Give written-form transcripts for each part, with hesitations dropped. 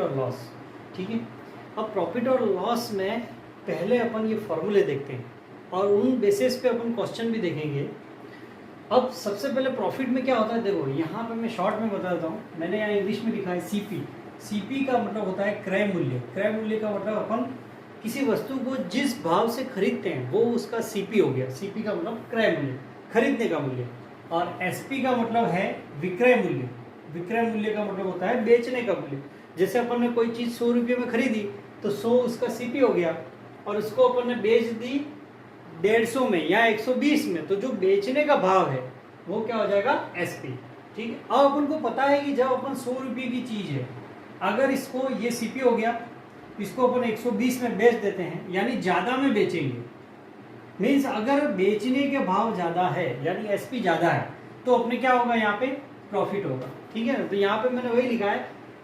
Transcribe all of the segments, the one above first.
और लॉस। ठीक है, अब प्रॉफिट और लॉस में पहले अपन ये फॉर्मूले देखते हैं और उन बेसिस पे अपन क्वेश्चन भी देखेंगे। अब सबसे पहले प्रॉफिट में क्या होता है, देखो यहाँ पे मैं शॉर्ट में बता देता हूँ। मैंने यहाँ इंग्लिश में लिखा है सीपी। सीपी का मतलब होता है क्रय मूल्य। क्रय मूल्य का मतलब अपन किसी वस्तु को जिस भाव से खरीदते हैं वो उसका सीपी हो गया। सीपी का मतलब क्रय मूल्य, खरीदने का मूल्य। और एसपी का मतलब है विक्रय मूल्य। विक्रय मूल्य का मतलब होता है बेचने का मूल्य। जैसे अपन ने कोई चीज़ 100 रुपये में खरीदी तो 100 उसका सीपी हो गया और उसको अपन ने बेच दी 150 में या 120 में, तो जो बेचने का भाव है वो क्या हो जाएगा, एसपी। ठीक है, अब अपन को पता है कि जब अपन 100 रुपये की चीज़ है, अगर इसको ये सीपी हो गया, इसको अपन 120 में बेच देते हैं, यानी ज़्यादा में बेचेंगे। मीन्स अगर बेचने के भाव ज़्यादा है यानी एसपी ज़्यादा है तो अपने क्या होगा, यहाँ पे प्रॉफिट होगा। ठीक है ना, तो यहाँ पे मैंने वही लिखा है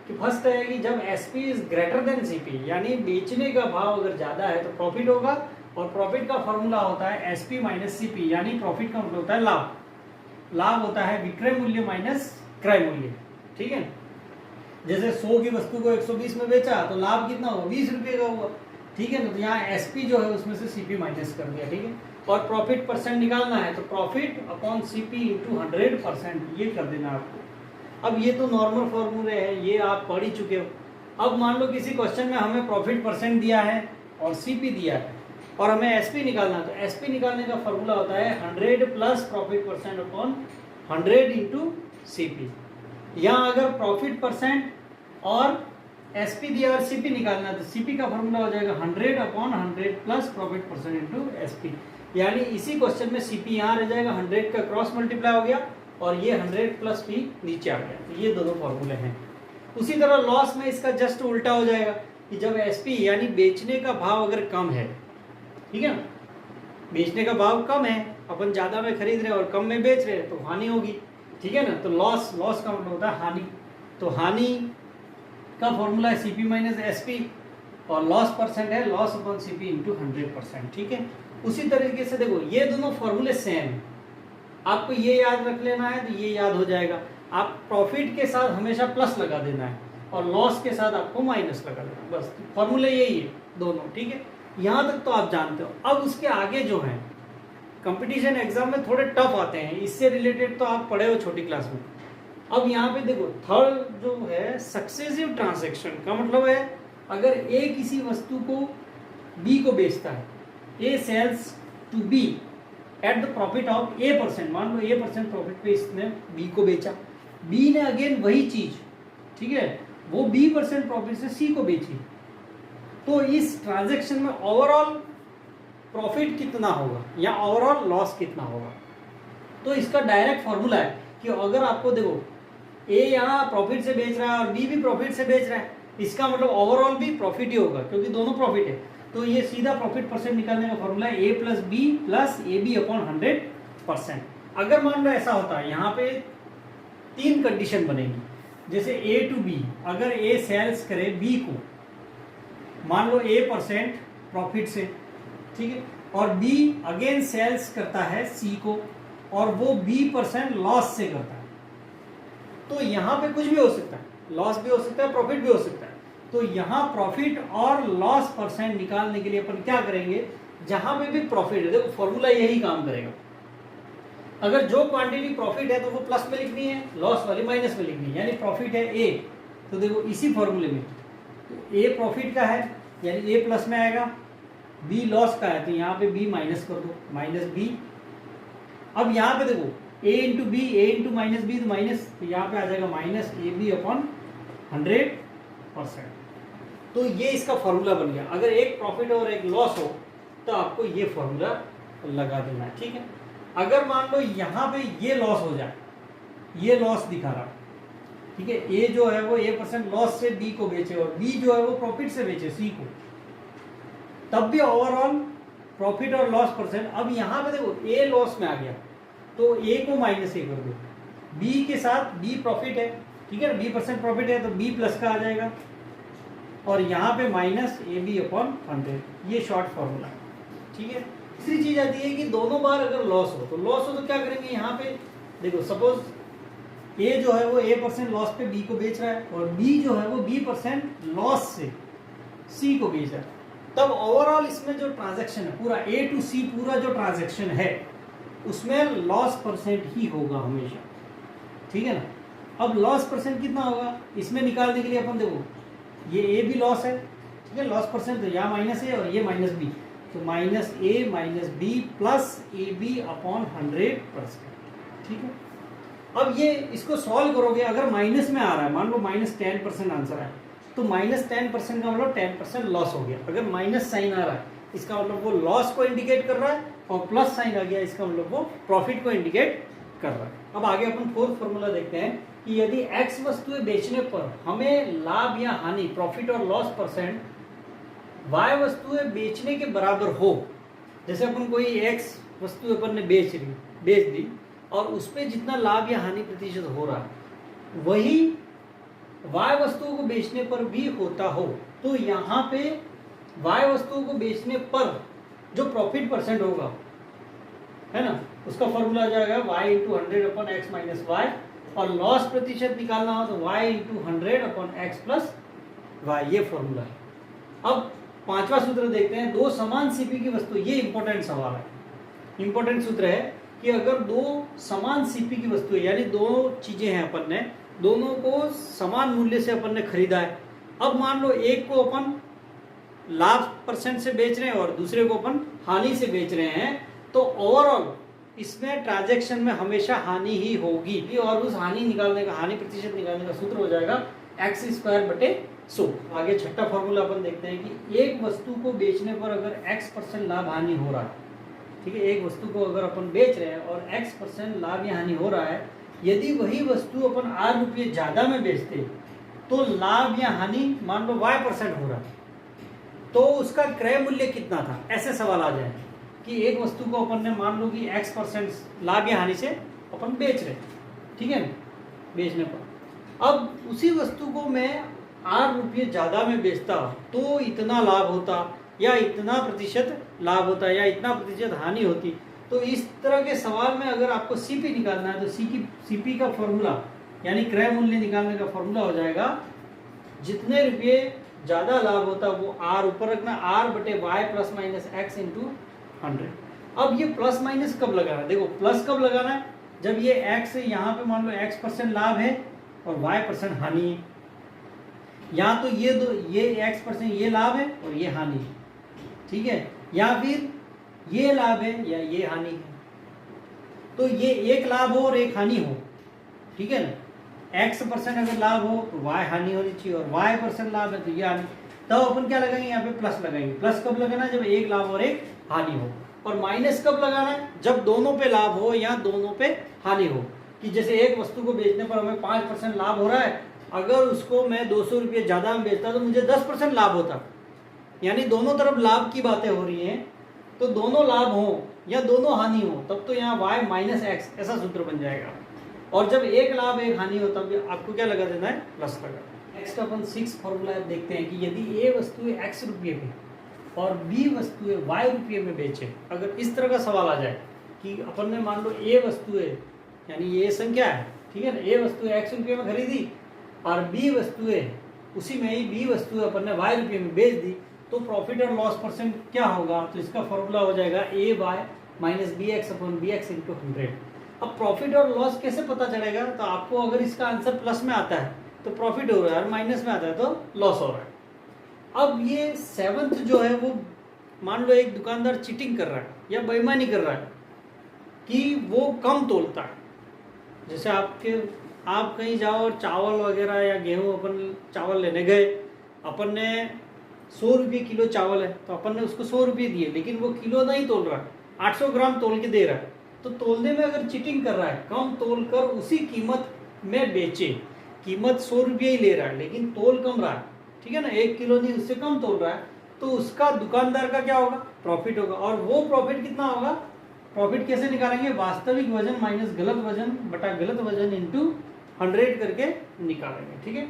कि फर्स्ट है कि जब SP is greater than CP, यानी बेचने का भाव अगर ज़्यादा है तो प्रॉफिट होगा। और प्रॉफिट का फॉर्मूला होता है एसपी माइनस सीपी, यानी प्रॉफिट का मतलब होता है लाभ। लाभ होता है विक्रय मूल्य माइनस क्रय मूल्य। ठीक है, जैसे 100 की वस्तु को 120 में बेचा तो लाभ कितना हुआ, 20 रुपये का हुआ। ठीक है ना, तो यहाँ एसपी जो है उसमें से सीपी माइनस कर दिया। ठीक है, और प्रॉफिट परसेंट निकालना है तो प्रॉफिट अपॉन सीपी इंटू 100%, ये कर देना आपको। अब ये तो नॉर्मल फॉर्मूले हैं, ये आप पढ़ ही चुके हो। अब मान लो किसी क्वेश्चन में हमें प्रॉफिट परसेंट दिया है और सीपी दिया है और हमें एसपी निकालना है, तो एसपी निकालने का फॉर्मूला होता है 100 plus profit percent upon 100 into CP. यहाँ अगर प्रॉफिट परसेंट और एसपी दिया और सीपी निकालना है तो सीपी का फॉर्मूला हो जाएगा 100 upon 100 plus profit percent into SP. यानी इसी क्वेश्चन में सीपी यहाँ रह जाएगा, 100 का क्रॉस मल्टीप्लाई हो गया और ये 100 प्लस पी नीचे आ गया। तो ये दोनों फॉर्मूले हैं। उसी तरह लॉस में इसका जस्ट उल्टा हो जाएगा कि जब एसपी यानी बेचने का भाव अगर कम है, ठीक है ना, बेचने का भाव कम है, अपन ज़्यादा में खरीद रहे हैं और कम में बेच रहे हैं तो हानि होगी। ठीक है ना, तो लॉस का मतलब होता है हानि। तो हानि का फॉर्मूला है सीपी माइनस एसपी और लॉस परसेंट है लॉस अपॉन सीपी इंटू 100%। ठीक है, उसी तरीके से देखो ये दोनों फॉर्मूले सेम है, आपको ये याद रख लेना है तो ये याद हो जाएगा। आप प्रॉफिट के साथ हमेशा प्लस लगा देना है और लॉस के साथ आपको माइनस लगा देना, बस फॉर्मूले यही है दोनों। ठीक है, यहाँ तक तो आप जानते हो। अब उसके आगे जो है कंपटीशन एग्जाम में थोड़े टफ आते हैं, इससे रिलेटेड तो आप पढ़े हो छोटी क्लास में। अब यहाँ पे देखो थर्ड जो है सक्सेसिव ट्रांजैक्शन का मतलब है अगर ए किसी वस्तु को बी को बेचता है, A sells to B at the profit of A%, मान लो A% प्रॉफिट पे इसने बी को बेचा, बी ने अगेन वही चीज, ठीक है, वो B% प्रॉफिट से सी को बेची, तो इस ट्रांजैक्शन में ओवरऑल प्रॉफिट कितना होगा या ओवरऑल लॉस कितना होगा। तो इसका डायरेक्ट फॉर्मूला है कि अगर आपको देखो ए यहाँ प्रॉफिट से बेच रहा है और बी भी प्रॉफिट से बेच रहा है, इसका मतलब ओवरऑल भी प्रॉफिट ही होगा क्योंकि दोनों प्रॉफिट है। तो ये सीधा प्रॉफिट परसेंट निकालने का फॉर्मूला है A plus B plus A B upon 100%। अगर मान लो ऐसा होता है, यहाँ पे 3 कंडीशन बनेगी। जैसे ए टू बी, अगर ए सेल्स करे बी को, मान लो A% प्रॉफिट से, ठीक है, और बी अगेन सेल्स करता है सी को और वो B% लॉस से करता है, तो यहाँ पे कुछ भी हो सकता है, लॉस भी हो सकता है, प्रॉफिट भी हो सकता है। तो यहाँ प्रॉफिट और लॉस परसेंट निकालने के लिए अपन क्या करेंगे, जहां पे भी प्रॉफिट है, देखो फॉर्मूला यही काम करेगा। अगर जो क्वांटिटी प्रॉफिट है तो वो प्लस में लिखनी है, लॉस वाली माइनस में लिखनी है। यानी प्रॉफिट है ए, तो देखो इसी फॉर्मूले में ए प्रॉफिट का है यानी ए प्लस में आएगा, बी लॉस का है तो यहाँ पे बी माइनस कर दो, माइनस बी। अब यहाँ पे देखो ए इंटू बी, ए इंटू माइनस बी तो माइनस, तो यहाँ पे आ जाएगा माइनस ए बी अपॉन 100%। तो ये इसका फॉर्मूला बन गया। अगर एक प्रॉफिट और एक लॉस हो तो आपको ये फॉर्मूला लगा देना है। ठीक है, अगर मान लो यहाँ पे ये लॉस हो जाए, ये लॉस दिखा रहा, ठीक है, ए जो है वो A% लॉस से बी को बेचे और बी जो है वो प्रॉफिट से बेचे सी को, तब भी ओवरऑल प्रॉफिट और लॉस परसेंट। अब यहाँ पे देखो ए लॉस में आ गया तो ए को माइनस ए कर दो, बी के साथ बी प्रॉफिट है, ठीक है ना, B% प्रॉफिट है तो बी प्लस का आ जाएगा और यहाँ पे माइनस ए बी अपॉन 100, ये शॉर्ट फॉर्मूला है। ठीक है, तीसरी चीज आती है कि दोनों बार अगर लॉस हो तो क्या करेंगे, यहाँ पे देखो सपोज ए जो है वो A% लॉस पे बी को बेच रहा है, और बी जो है वो B% लॉस से सी को बेच रहा है। तब ओवरऑल इसमें जो ट्रांजैक्शन है पूरा A to C पूरा जो ट्रांजैक्शन है उसमें लॉस परसेंट ही होगा हमेशा, ठीक है ना। अब लॉस परसेंट कितना होगा इसमें निकालने के लिए अपन देखो ये ए भी लॉस है, ठीक है, लॉस परसेंट तो यहाँ माइनस ए और ये माइनस बी, तो minus A minus B plus A B upon 100%, ठीक है। अब ये इसको सॉल्व करोगे, अगर माइनस में आ रहा है, मान लो -10% आंसर है, तो -10% का मतलब 10% लॉस हो गया। अगर माइनस साइन आ रहा है इसका मतलब वो लॉस को इंडिकेट कर रहा है, और प्लस साइन आ गया इसका मतलब वो प्रॉफिट को इंडिकेट कर रहा है। अब आगे अपन फोर्थ फॉर्मूला देखते हैं कि यदि एक्स वस्तुएं बेचने पर हमें लाभ या हानि, प्रॉफिट और लॉस परसेंट वाई वस्तुएं बेचने के बराबर हो, जैसे अपन कोई एक्स वस्तु अपन ने बेच दी और उस पर जितना लाभ या हानि प्रतिशत हो रहा है वही वाई वस्तुओं को बेचने पर भी होता हो, तो यहाँ पे वाई वस्तुओं को बेचने पर जो प्रॉफिट परसेंट होगा, है ना, उसका फॉर्मूला आ जाएगा y into 100/x minus Y, और लॉस प्रतिशत निकालना हो तो y into 100/x plus Y, ये फॉर्मूला है। अब पांचवा सूत्र देखते हैं, दो समान सीपी की वस्तु, ये इंपॉर्टेंट सवाल है, इंपॉर्टेंट सूत्र है कि अगर दो समान सीपी की वस्तु यानी दो चीजें हैं, अपन ने दोनों को समान मूल्य से अपन ने खरीदा है। अब मान लो एक को अपन लाभ परसेंट से बेच रहे हैं और दूसरे को अपन हानि से बेच रहे हैं, तो ओवरऑल इसमें ट्रांजैक्शन में हमेशा हानि ही होगी, और उस हानि निकालने का, हानि प्रतिशत निकालने का सूत्र हो जाएगा x²/100। आगे छठा फॉर्मूला अपन देखते हैं कि एक वस्तु को बेचने पर अगर x% लाभ हानि हो रहा है, ठीक है, एक वस्तु को अगर अपन बेच रहे हैं और x% लाभ या हानि हो रहा है, यदि वही वस्तु अपन ₹8 ज्यादा में बेचते तो लाभ या हानि मान लो y% हो रहा है, तो उसका क्रय मूल्य कितना था, ऐसे सवाल आ जाए कि एक वस्तु को अपन ने मान लो कि x% लाभ या हानि से अपन बेच रहे, ठीक है ना, बेचने पर अब उसी वस्तु को मैं ₹8 ज्यादा में बेचता तो इतना लाभ होता, या इतना प्रतिशत लाभ होता, या इतना प्रतिशत हानि होती। तो इस तरह के सवाल में अगर आपको सीपी निकालना है तो सीपी का फॉर्मूला यानी क्रय मूल्य निकालने का फॉर्मूला हो जाएगा, जितने रुपये ज्यादा लाभ होता वो R ऊपर रखना, R/Y plus minus x into 100। अब ये प्लस माइनस कब लगाना है, देखो प्लस कब लगाना है, जब ये x यहाँ पे मान लो x% लाभ है और y% हानि है, यहाँ तो ये x% ये लाभ है और ये हानि है, ठीक है, या फिर ये लाभ है या ये हानि है, तो ये एक लाभ हो और एक हानि हो, ठीक है ना, x% अगर लाभ हो तो y हानि होनी चाहिए, और y% लाभ है तो ये हानि, तब अपन क्या लगाएंगे, यहाँ पे प्लस लगाएंगे। प्लस कब लगाना है, जब एक लाभ और एक हानि हो, और माइनस कब लगाना है, जब दोनों पे लाभ हो या दोनों पे हानि हो। कि जैसे एक वस्तु को बेचने पर हमें 5% लाभ हो रहा है, अगर उसको मैं ₹200 ज्यादा में बेचता तो मुझे 10% लाभ होता, यानी दोनों तरफ लाभ की बातें हो रही हैं, तो दोनों लाभ हो या दोनों हानि हो तब तो यहाँ y माइनस x ऐसा सूत्र बन जाएगा, और जब एक लाभ एक हानि हो तब आपको क्या लगा देना है, प्लस लगा। नेक्स्ट अपन 6 फॉर्मूला देखते हैं कि यदि ए वस्तुएं x रुपये में और बी वस्तुएं y रुपये में बेचे, अगर इस तरह का सवाल आ जाए कि अपन ने मान लो ए वस्तुएं यानी ये संख्या है, ठीक है ना, ए वस्तुएं x रुपये में खरीदी और बी वस्तुएं उसी में ही बी वस्तुएं अपन ने y रुपये में बेच दी, तो प्रॉफिट और लॉस परसेंट क्या होगा, तो इसका फॉर्मूला हो जाएगा AY माइनस BX/BX इंटू 100। अब प्रॉफिट और लॉस कैसे पता चलेगा, तो आपको अगर इसका आंसर प्लस में आता है तो प्रॉफिट हो रहा है और माइनस में आता है तो लॉस हो रहा है। अब ये 7th जो है वो मान लो एक दुकानदार चीटिंग कर रहा है या बेईमानी कर रहा है कि वो कम तोलता है, जैसे आप कहीं जाओ और चावल वगैरह या गेहूँ अपन चावल लेने गए, अपन ने 100 रुपये किलो चावल है तो अपन ने उसको 100 रुपये दिए, लेकिन वो किलो नहीं तोल रहा है, 800 ग्राम तोल के दे रहा है, तो तोलने में अगर चीटिंग कर रहा है, कम तोल कर उसी कीमत में बेचे, कीमत 100 रुपये ही ले रहा है लेकिन तोल कम रहा है, ठीक है ना, 1 किलो नहीं उससे कम तोल रहा है, तो उसका दुकानदार का क्या होगा, प्रॉफिट होगा। और वो प्रॉफिट कितना होगा, प्रॉफिट कैसे निकालेंगे, वास्तविक वजन माइनस गलत वजन बटा गलत वजन इंटू 100 करके निकालेंगे, ठीक है।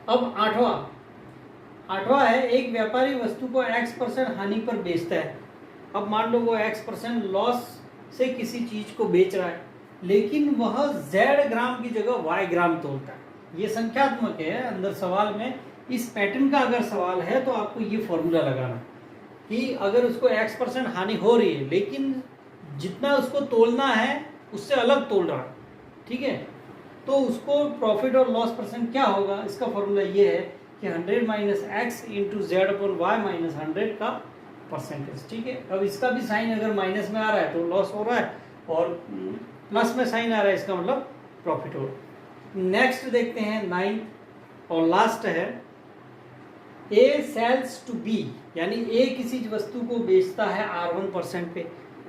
अब आठवां है, एक व्यापारी वस्तु को x% हानि पर बेचता है। अब मान लो वो x% लॉस से किसी चीज को बेच रहा है, लेकिन वह Z ग्राम की जगह Y ग्राम तोलता है। ये संख्यात्मक है अंदर सवाल में। इस पैटर्न का अगर सवाल है तो आपको ये फॉर्मूला लगाना कि अगर उसको X% हानि हो रही है लेकिन जितना उसको तोलना है उससे अलग तोल रहा है, ठीक है, तो उसको प्रॉफिट और लॉस परसेंट क्या होगा, इसका फॉर्मूला ये है कि 100 minus X into Z upon Y minus 100 का परसेंटेज, ठीक है। अब इसका भी साइन अगर माइनस में आ रहा है तो लॉस हो रहा है और प्लस में साइन आ रहा है, इसका मतलब प्रॉफिट हो रहा है। नेक्स्ट देखते हैं 9th और लास्ट है, ए सेल्स टू बी, यानी ए किसी वस्तु को बेचता है R1% पे,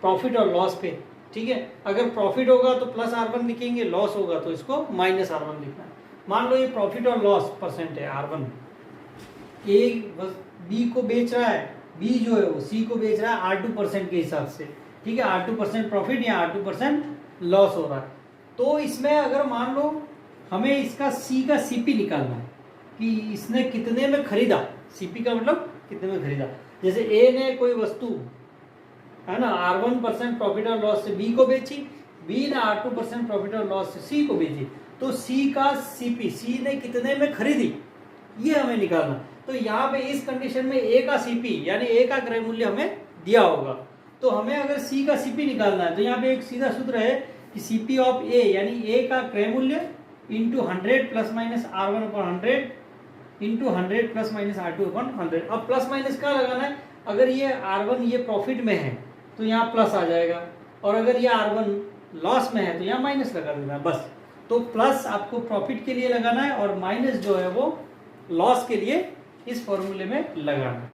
प्रॉफिट और लॉस पे, ठीक है। अगर प्रॉफिट होगा तो प्लस R1 लिखेंगे, लॉस होगा तो इसको माइनस R1 लिखना है। मान लो ये प्रॉफिट और लॉस परसेंट है R1, ए बी को बेच रहा है, बी जो है वो सी को बेच रहा है R2% के हिसाब से, ठीक है। R2% प्रॉफिट या R2% लॉस हो रहा है। तो इसमें अगर मान लो हमें इसका सी का सीपी निकालना है कि इसने कितने में खरीदा, सीपी का मतलब कितने में खरीदा। जैसे ए ने कोई वस्तु है ना R1% प्रॉफिट और लॉस से बी को बेची, बी ने R2% प्रॉफिट और लॉस से सी को बेची, तो सी का सीपी, सी ने कितने में खरीदी, ये हमें निकालना। तो यहाँ पे इस कंडीशन में ए का सीपी यानी ए का क्रय मूल्य हमें दिया होगा, तो हमें अगर सी का सीपी निकालना है तो यहाँ पे एक सीधा सूत्र है कि सीपी ऑफ ए यानी ए का क्रय मूल्य into 100 plus minus R1 upon 100 into 100 plus minus R2 upon 100। अब प्लस माइनस क्या लगाना है, अगर ये R1 ये प्रॉफिट में है तो यहाँ प्लस आ जाएगा, और अगर ये R1 लॉस में है तो यहाँ माइनस लगा देना है बस। तो प्लस आपको प्रॉफिट के लिए लगाना है और माइनस जो है वो लॉस के लिए इस फॉर्मूले में लगाना है।